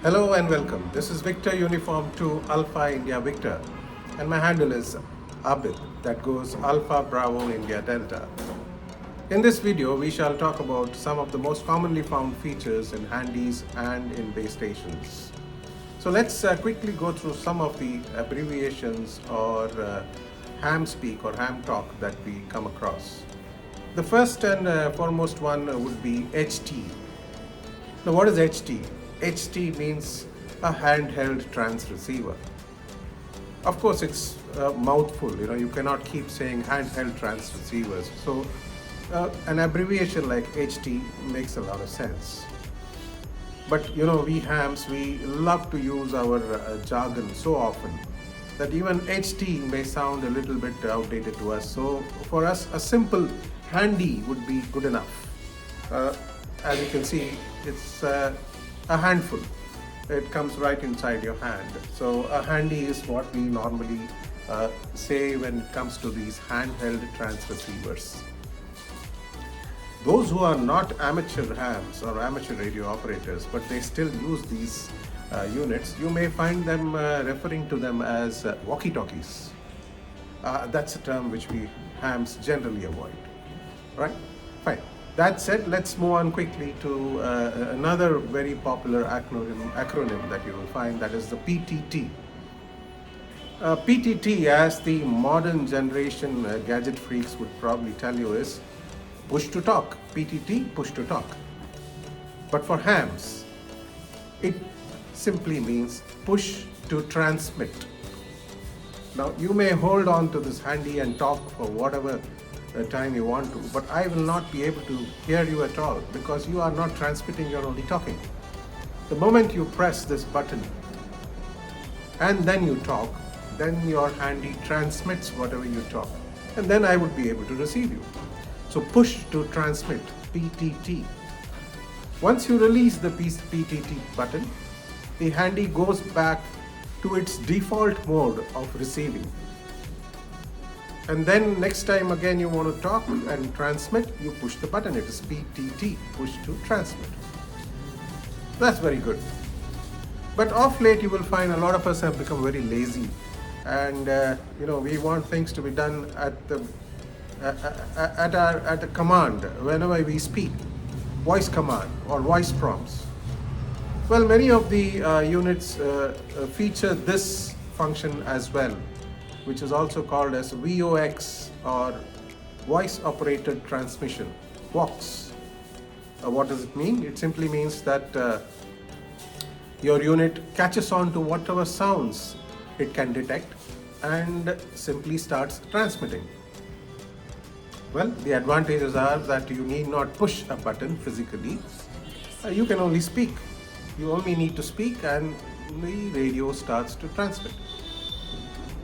Hello and welcome. This is Victor Uniform 2 Alpha India Victor, and my handle is Abid, that goes Alpha Bravo India Delta. In this video, we shall talk about some of the most commonly found features in handies and in base stations. So let's quickly go through some of the abbreviations or Hamspeak or Hamtalk that we come across. The first and foremost one would be HT. Now, what is HT? HT means a handheld transreceiver. Of course, it's a mouthful. You cannot keep saying handheld transreceivers. So, an abbreviation like HT makes a lot of sense. But we hams, we love to use our jargon so often that even HT may sound a little bit outdated to us. So, for us, a simple handy would be good enough. As you can see, it's a handful. It comes right inside your hand. So a handy is what we normally say when it comes to these handheld transreceivers. Those who are not amateur hams or amateur radio operators, but they still use these units, you may find them referring to them as walkie-talkies. That's a term which we hams generally avoid. Right? Fine. That said, let's move on quickly to another very popular acronym that you will find, that is the PTT. PTT, as the modern generation gadget freaks would probably tell you, is push to talk. PTT, push to talk. But for hams, it simply means push to transmit. Now, you may hold on to this handy and talk for whatever time you want to, but I will not be able to hear you at all because you are not transmitting, you're only talking. The moment you press this button and then you talk, then your handy transmits whatever you talk, and then I would be able to receive you. So push to transmit, PTT. Once you release the PTT button, the handy goes back to its default mode of receiving. And then next time again you want to talk and transmit, you push the button. It is PTT, push to transmit. That's very good. But of late you will find a lot of us have become very lazy, and we want things to be done at a command whenever we speak, voice command or voice prompts. Well, many of the units feature this function as well, which is also called as VOX or Voice Operated Transmission, VOX. What does it mean? It simply means that your unit catches on to whatever sounds it can detect and simply starts transmitting. Well, the advantages are that you need not push a button physically. You can only speak. You only need to speak and the radio starts to transmit.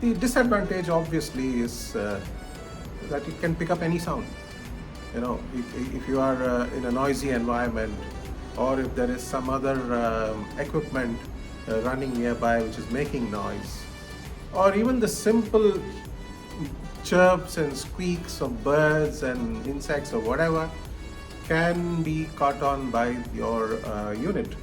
The disadvantage obviously is that it can pick up any sound. If you are in a noisy environment, or if there is some other equipment running nearby which is making noise, or even the simple chirps and squeaks of birds and insects or whatever can be caught on by your unit.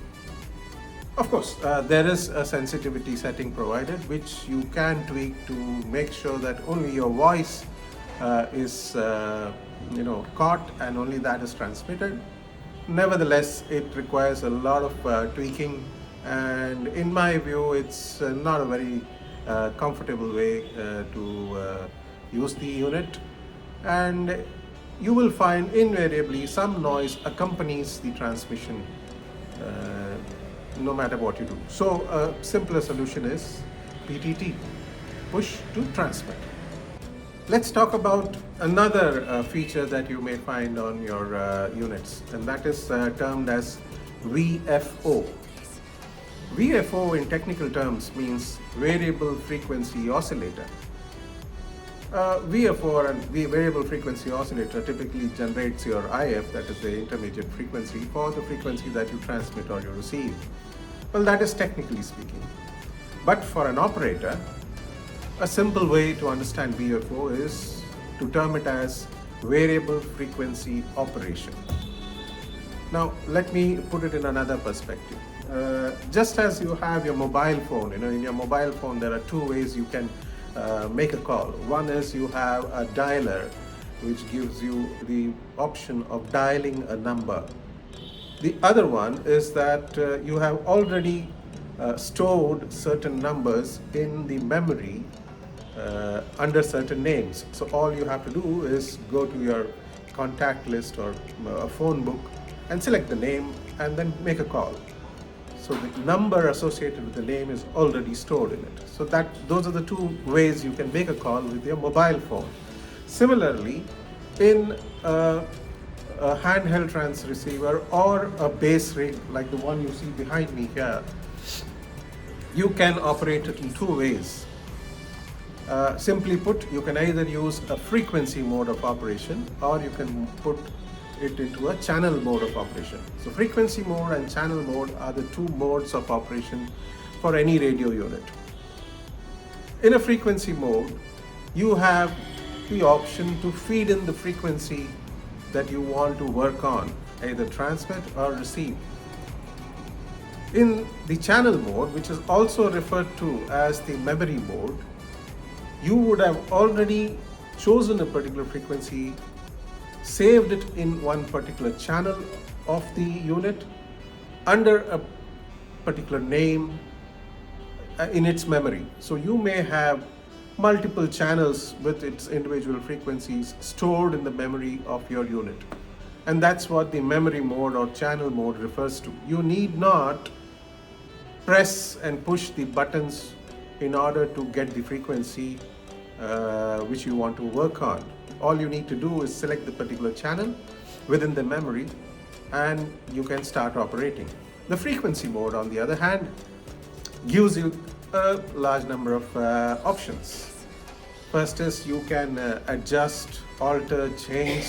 Of course, there is a sensitivity setting provided which you can tweak to make sure that only your voice is caught and only that is transmitted. Nevertheless, it requires a lot of tweaking, and in my view, it's not a very comfortable way to use the unit, and you will find invariably some noise accompanies the transmission no matter what you do. So a simpler solution is PTT, push to transmit. Let's talk about another feature that you may find on your units, and that is termed as VFO. VFO in technical terms means variable frequency oscillator. VFO and variable frequency oscillator typically generates your IF, that is the intermediate frequency, for the frequency that you transmit or you receive. Well, that is technically speaking. But for an operator, a simple way to understand VFO is to term it as variable frequency operation. Now, let me put it in another perspective. just as you have your mobile phone, in your mobile phone there are two ways you can make a call. One is you have a dialer, which gives you the option of dialing a number. The other one is that you have already stored certain numbers in the memory under certain names. So all you have to do is go to your contact list or a phone book and select the name and then make a call. So the number associated with the name is already stored in it. So those are the two ways you can make a call with your mobile phone. Similarly, in a handheld transreceiver or a base rig like the one you see behind me here, you can operate it in two ways. Simply put, you can either use a frequency mode of operation or you can put it into a channel mode of operation. So frequency mode and channel mode are the two modes of operation for any radio unit. In a frequency mode, you have the option to feed in the frequency that you want to work on, either transmit or receive. In the channel mode, which is also referred to as the memory mode, you would have already chosen a particular frequency, saved it in one particular channel of the unit under a particular name in its memory. So you may have multiple channels with its individual frequencies stored in the memory of your unit. And that's what the memory mode or channel mode refers to. You need not press and push the buttons in order to get the frequency which you want to work on. All you need to do is select the particular channel within the memory and you can start operating. The frequency mode, on the other hand, gives you a large number of options. First is you can adjust, alter, change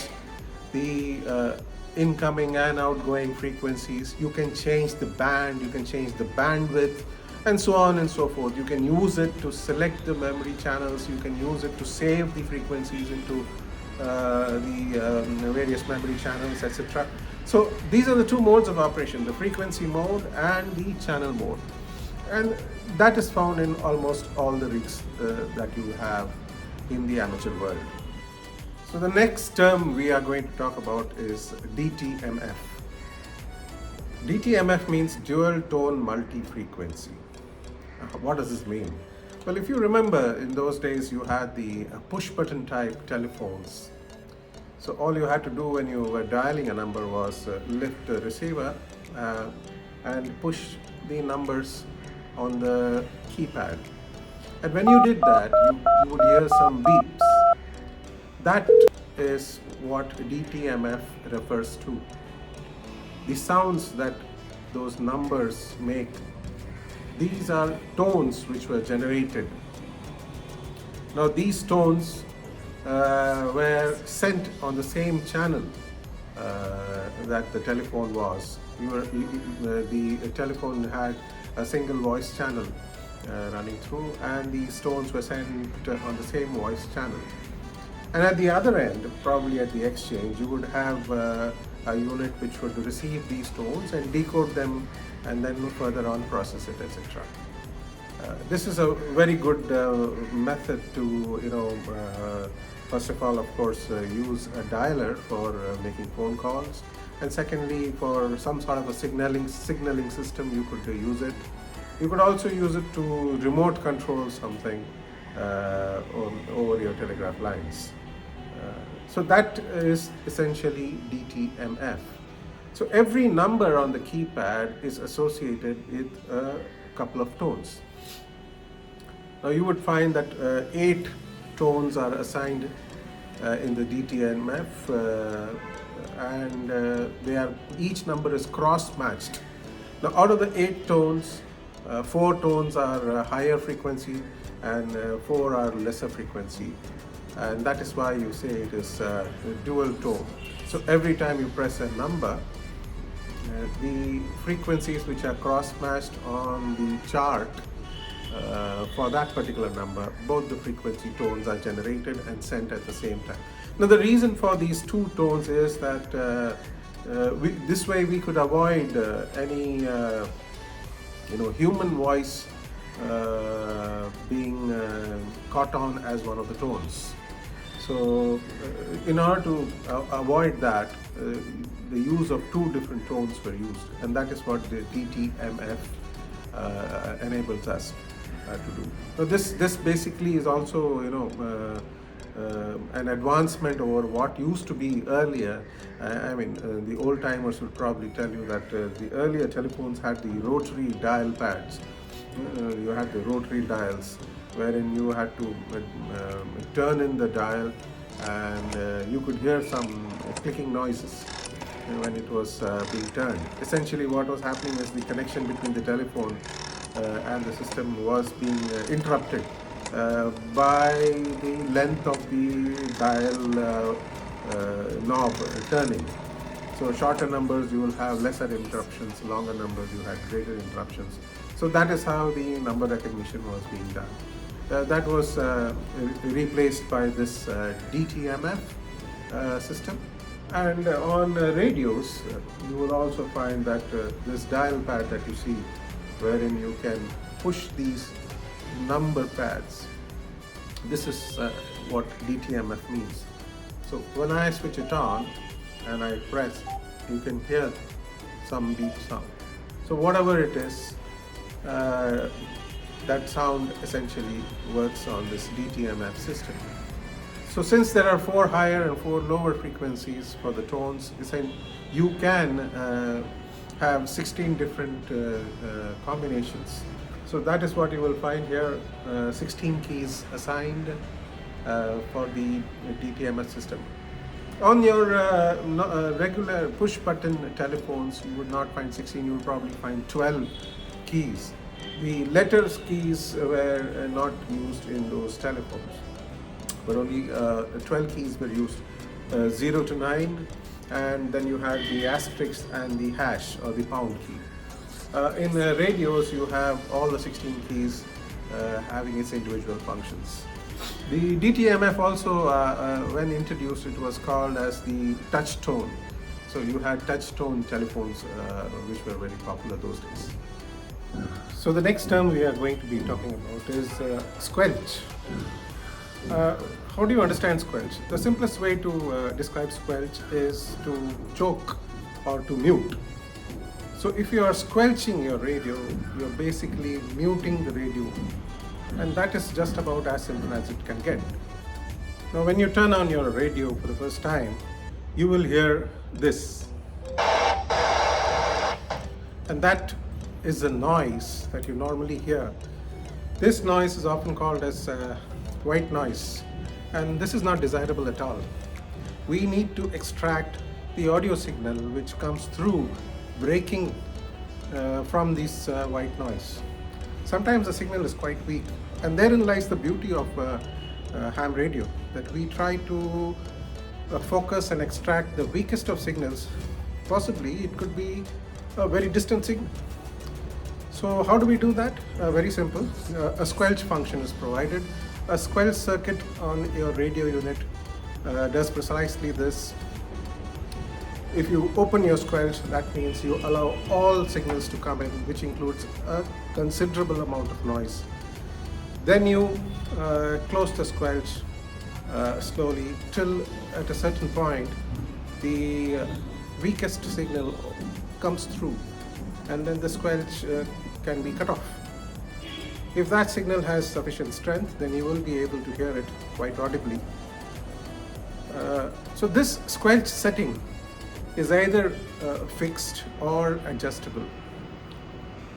the incoming and outgoing frequencies. You can change the band, you can change the bandwidth, and so on and so forth. You can use it to select the memory channels, you can use it to save the frequencies into the various memory channels, etc. So these are the two modes of operation, the frequency mode and the channel mode. And that is found in almost all the rigs that you have in the amateur world. So the next term we are going to talk about is DTMF. DTMF means dual tone multi-frequency. What does this mean? Well, if you remember, in those days you had the push button type telephones. So all you had to do when you were dialing a number was lift the receiver and push the numbers on the keypad. And when you did that, you would hear some beeps. That is what DTMF refers to. The sounds that those numbers make, these are tones which were generated. Now these tones were sent on the same channel that the telephone was. The telephone had a single voice channel running through, and these tones were sent on the same voice channel. And at the other end, probably at the exchange, you would have a unit which would receive these tones and decode them and then further on process it, etc. This is a very good method to, first of all, of course, use a dialer for making phone calls, and secondly, for some sort of a signaling system, you could use it. You could also use it to remote control something over your telegraph lines. So that is essentially DTMF. So every number on the keypad is associated with a couple of tones. Now you would find that 8 tones are assigned in the DTMF, and each number is cross-matched. Now out of the 8 tones, 4 tones are higher frequency and 4 are lesser frequency, and that is why you say it is a dual tone. So every time you press a number, the frequencies which are cross-matched on the chart for that particular number, both the frequency tones are generated and sent at the same time. Now the reason for these 2 tones is that this way we could avoid any human voice being caught on as one of the tones. So in order to avoid that, the use of two different tones were used, and that is what the DTMF enables us to do. So this basically is also an advancement over what used to be earlier. The old timers would probably tell you that the earlier telephones had the rotary dial pads. You had the rotary dials, wherein you had to turn in the dial, and you could hear some clicking noises when it was being turned. Essentially what was happening is the connection between the telephone and the system was being interrupted by the length of the dial knob turning. So shorter numbers you will have lesser interruptions, longer numbers you had greater interruptions. So that is how the number recognition was being done. That was replaced by this DTMF system. And on radios, you will also find that this dial pad that you see, wherein you can push these number pads. This is what DTMF means. So when I switch it on and I press, you can hear some beep sound. So whatever it is, that sound essentially works on this DTMF system. So since there are 4 higher and 4 lower frequencies for the tones, you can have 16 different combinations. So that is what you will find here, 16 keys assigned for the DTMF system. On your regular push button telephones, you would not find 16, you would probably find 12 keys. The letters keys were not used in those telephones, but only 12 keys were used, 0 to 9, and then you had the asterisk and the hash or the pound key. In radios, you have all the 16 keys having its individual functions. The DTMF also, when introduced, it was called as the touch tone. So you had touch tone telephones which were very popular those days. So the next term we are going to be talking about is Squelch. How do you understand Squelch? The simplest way to describe Squelch is to choke or to mute. So if you are squelching your radio, you're basically muting the radio, and that is just about as simple as it can get. Now when you turn on your radio for the first time, you will hear this, and that is a noise that you normally hear. This noise is often called as white noise, and this is not desirable at all. We need to extract the audio signal which comes through breaking from this white noise. Sometimes the signal is quite weak, and therein lies the beauty of ham radio, that we try to focus and extract the weakest of signals. Possibly it could be a very distant signal. So how do we do that? Very simple. A squelch function is provided. A squelch circuit on your radio unit does precisely this. If you open your squelch, that means you allow all signals to come in, which includes a considerable amount of noise. Then you close the squelch slowly till at a certain point the weakest signal comes through, and then the squelch can be cut off. If that signal has sufficient strength, then you will be able to hear it quite audibly. So this squelch setting is either fixed or adjustable,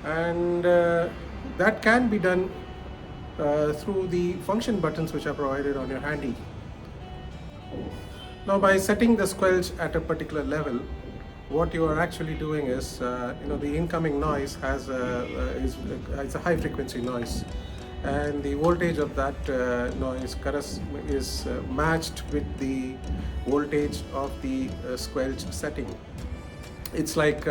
and that can be done through the function buttons which are provided on your handy. Now by setting the squelch at a particular level, what you are actually doing is, the incoming noise has a high frequency noise, and the voltage of that noise is matched with the voltage of the squelch setting. It's like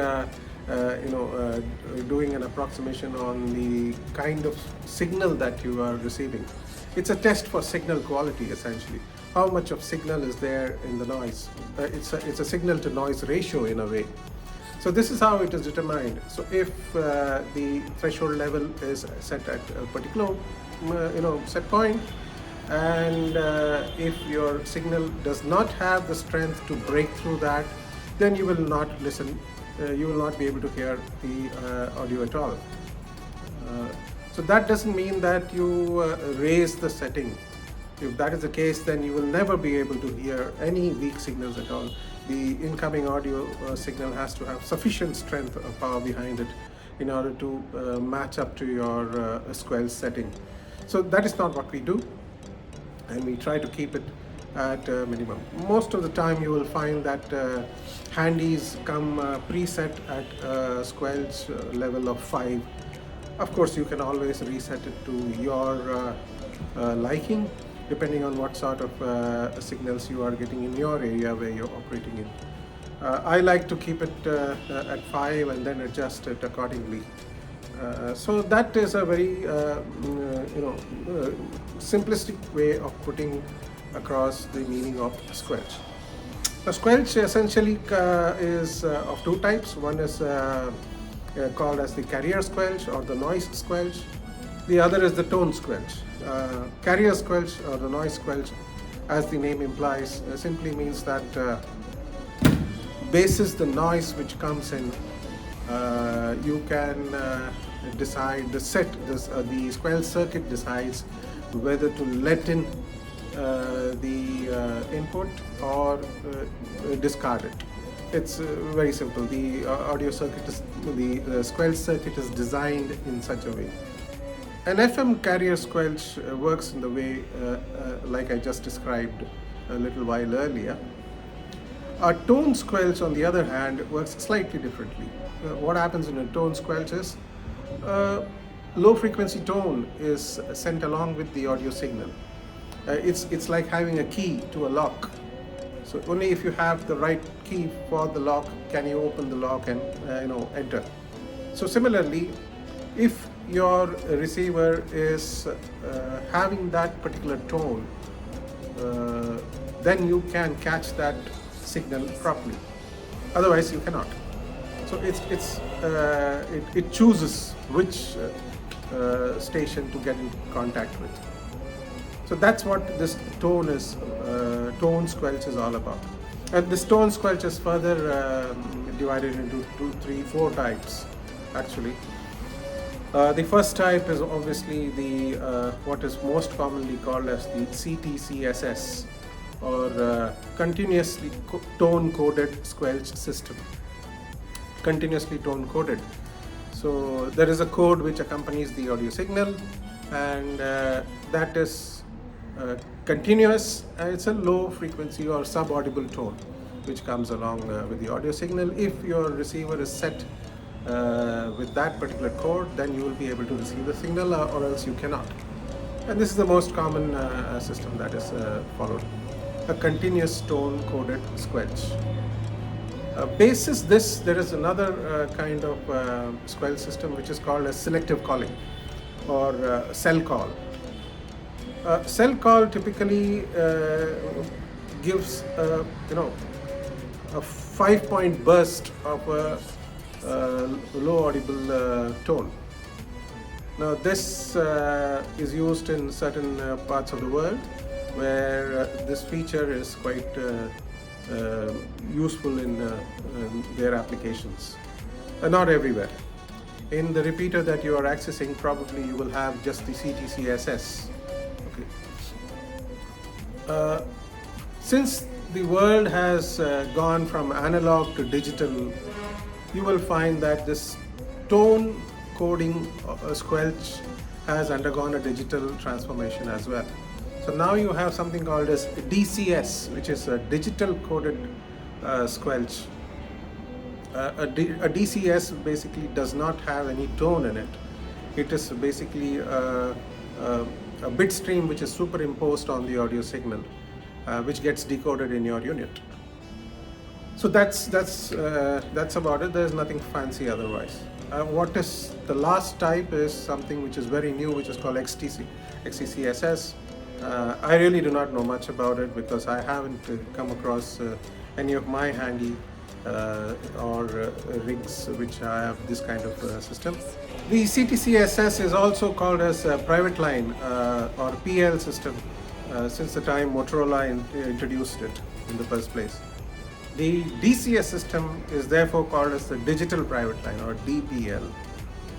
doing an approximation on the kind of signal that you are receiving. It's a test for signal quality, essentially. How much of signal is there in the noise? It's a signal to noise ratio in a way. So this is how it is determined. So if the threshold level is set at a particular set point, and if your signal does not have the strength to break through that, then you will not listen, you will not be able to hear the audio at all. So that doesn't mean that you raise the setting. If that is the case, then you will never be able to hear any weak signals at all. The incoming audio signal has to have sufficient strength of power behind it in order to match up to your Squelch setting. So that is not what we do, and we try to keep it at minimum. Most of the time you will find that handies come preset at Squelch level of 5. Of course, you can always reset it to your liking, depending on what sort of signals you are getting in your area where you're operating in. I like to keep it at 5 and then adjust it accordingly. So that is a very simplistic way of putting across the meaning of Squelch. The Squelch essentially is of two types. One is called as the carrier Squelch or the noise Squelch. The other is the tone Squelch. Carrier Squelch or the noise Squelch, as the name implies, simply means that basis the noise which comes in, you can decide the Squelch circuit decides whether to let in the input or discard it. It's very simple. The audio circuit is, the Squelch circuit is designed in such a way. An FM carrier Squelch works in the way like I just described a little while earlier. A tone Squelch, on the other hand, works slightly differently. What happens in a tone Squelch is low frequency tone is sent along with the audio signal. It's like having a key to a lock. So only if you have the right key for the lock can you open the lock and enter. So similarly, if your receiver is having that particular tone, then you can catch that signal properly. Otherwise, you cannot. So it chooses which station to get in contact with. So that's what this tone tone Squelch is all about. And this tone Squelch is further divided into 2, 3, 4 types actually. The first type is obviously the what is most commonly called as the CTCSS, or continuously tone coded Squelch system. Continuously tone coded. So there is a code which accompanies the audio signal, and that is continuous. It's a low frequency or sub-audible tone which comes along with the audio signal. If your receiver is set with that particular code, then you will be able to receive the signal, or else you cannot. And this is the most common system that is followed, a continuous tone coded Squelch. Basis this, there is another kind of Squelch system which is called as selective calling, or SelCal. SelCal typically gives a 5-point burst of a low audible tone. Now this is used in certain parts of the world where this feature is quite useful in their applications. Not everywhere. In the repeater that you are accessing, probably you will have just the CTCSS. Okay. Since the world has gone from analog to digital, you will find that this tone coding Squelch has undergone a digital transformation as well. So now you have something called as DCS, which is a digital coded Squelch. A DCS basically does not have any tone in it. It is basically a bit stream which is superimposed on the audio signal, which gets decoded in your unit. So that's about it. There's nothing fancy otherwise. What is the last type is something which is very new, which is called XTCSS. I really do not know much about it because I haven't come across any of my handy or rigs which have this kind of system. The CTCSS is also called as a private line or PL system since the time Motorola introduced it in the first place. The DCS system is therefore called as the digital private line or DPL.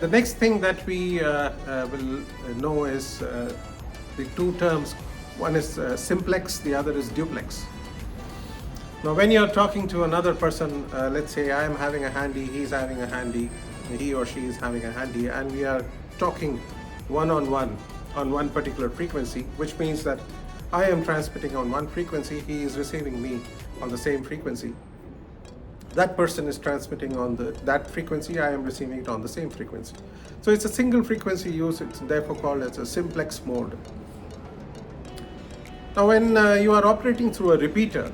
The next thing that we will know is the two terms. One is simplex, the other is duplex. Now when you're talking to another person, let's say I am having a handy, he's having a handy, he or she is having a handy, and we are talking one-on-one on one particular frequency, which means that I am transmitting on one frequency, he is receiving me on the same frequency. That person is transmitting on that frequency, I am receiving it on the same frequency. So it's a single frequency use, it's therefore called as a simplex mode. Now when you are operating through a repeater,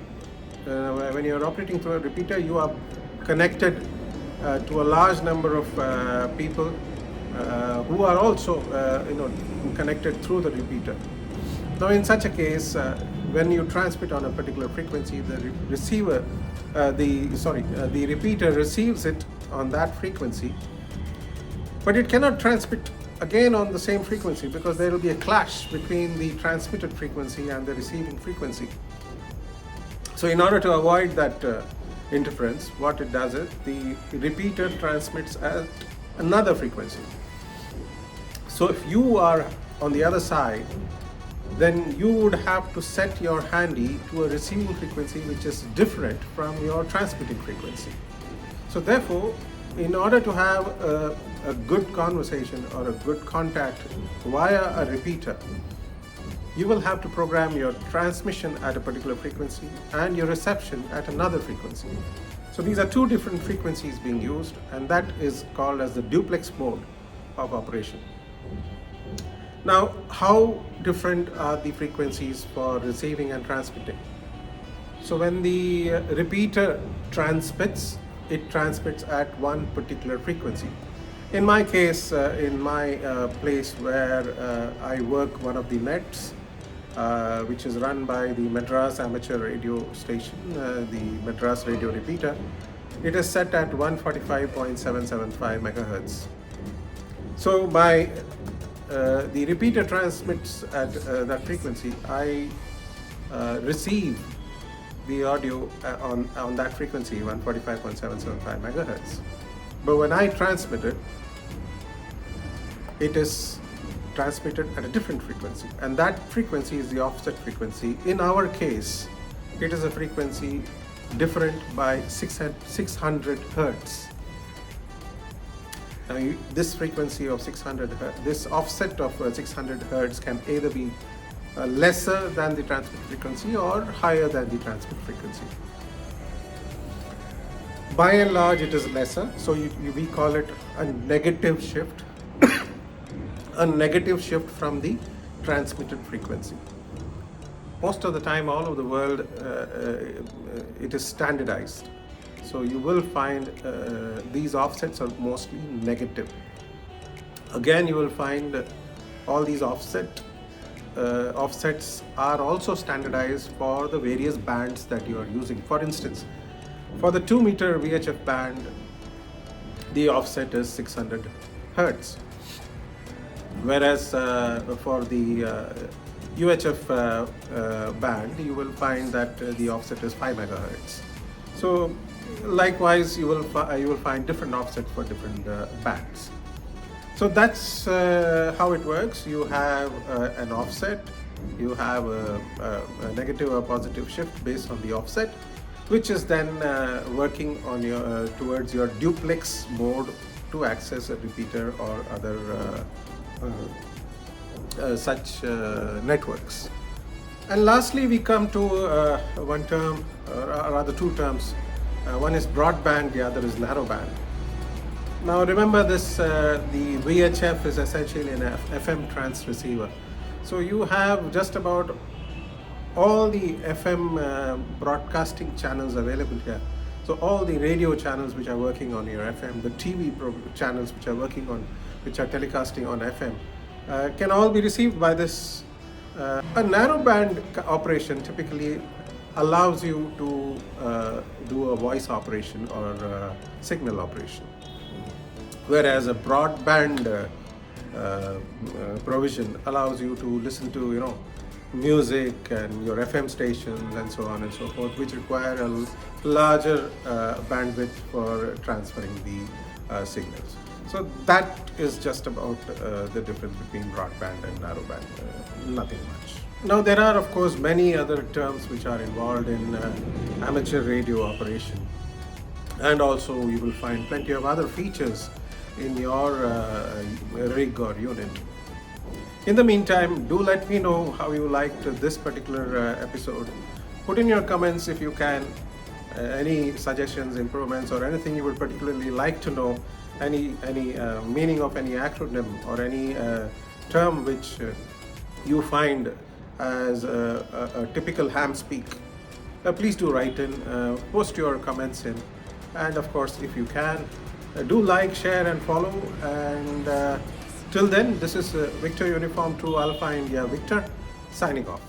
you are connected to a large number of people who are also connected through the repeater. Now in such a case, when you transmit on a particular frequency, the repeater receives it on that frequency, but it cannot transmit again on the same frequency because there will be a clash between the transmitted frequency and the receiving frequency. So in order to avoid that interference, what it does is the repeater transmits at another frequency. So if you are on the other side, then you would have to set your handy to a receiving frequency which is different from your transmitting frequency. So therefore, in order to have a good conversation or a good contact via a repeater, you will have to program your transmission at a particular frequency and your reception at another frequency. So these are two different frequencies being used, and that is called as the duplex mode of operation. Now, how different are the frequencies for receiving and transmitting? So when the repeater transmits, it transmits at one particular frequency. In my case, in my place where I work one of the nets, which is run by the Madras amateur radio station, the Madras radio repeater, it is set at 145.775 megahertz. So the repeater transmits at that frequency, I receive the audio on that frequency, 145.775 megahertz. But when I transmit it, it is transmitted at a different frequency, and that frequency is the offset frequency. In our case, it is a frequency different by 600 hertz. Now, this frequency of 600 hertz, this offset of 600 hertz can either be lesser than the transmit frequency or higher than the transmit frequency. By and large, it is lesser, so we call it a negative shift, a negative shift from the transmitted frequency. Most of the time, all over the world, it is standardized. So you will find these offsets are mostly negative. Again, you will find all these offsets are also standardized for the various bands that you are using. For instance, for the 2 meter VHF band, the offset is 600 hertz. Whereas for the UHF band, you will find that the offset is 5 megahertz. So likewise, you will find different offsets for different bands. So that's how it works. You have an offset, you have a negative or positive shift based on the offset, which is then working on your towards your duplex mode to access a repeater or other such networks. And lastly, we come to one term, or rather two terms. One is broadband, the other is narrowband. Now remember this, the VHF is essentially an FM transreceiver. So you have just about all the FM broadcasting channels available here. So all the radio channels which are working on your FM, the TV channels which are working on, which are telecasting on FM, can all be received by this. A narrowband operation typically allows you to do a voice operation or signal operation, whereas a broadband provision allows you to listen to music and your FM stations and so on and so forth, which require a larger bandwidth for transferring the signals. So that is just about the difference between broadband and narrowband, nothing much. Now there are of course many other terms which are involved in amateur radio operation, and also you will find plenty of other features in your rig or unit. In the meantime, do let me know how you liked this particular episode. Put in your comments if you can, any suggestions, improvements, or anything you would particularly like to know, any meaning of any acronym or any term which you find as a typical Hamspeak. Please do write in, post your comments in, and of course if you can, do like, share and follow, and till then, this is Victor Uniform 2 Alpha India Victor signing off.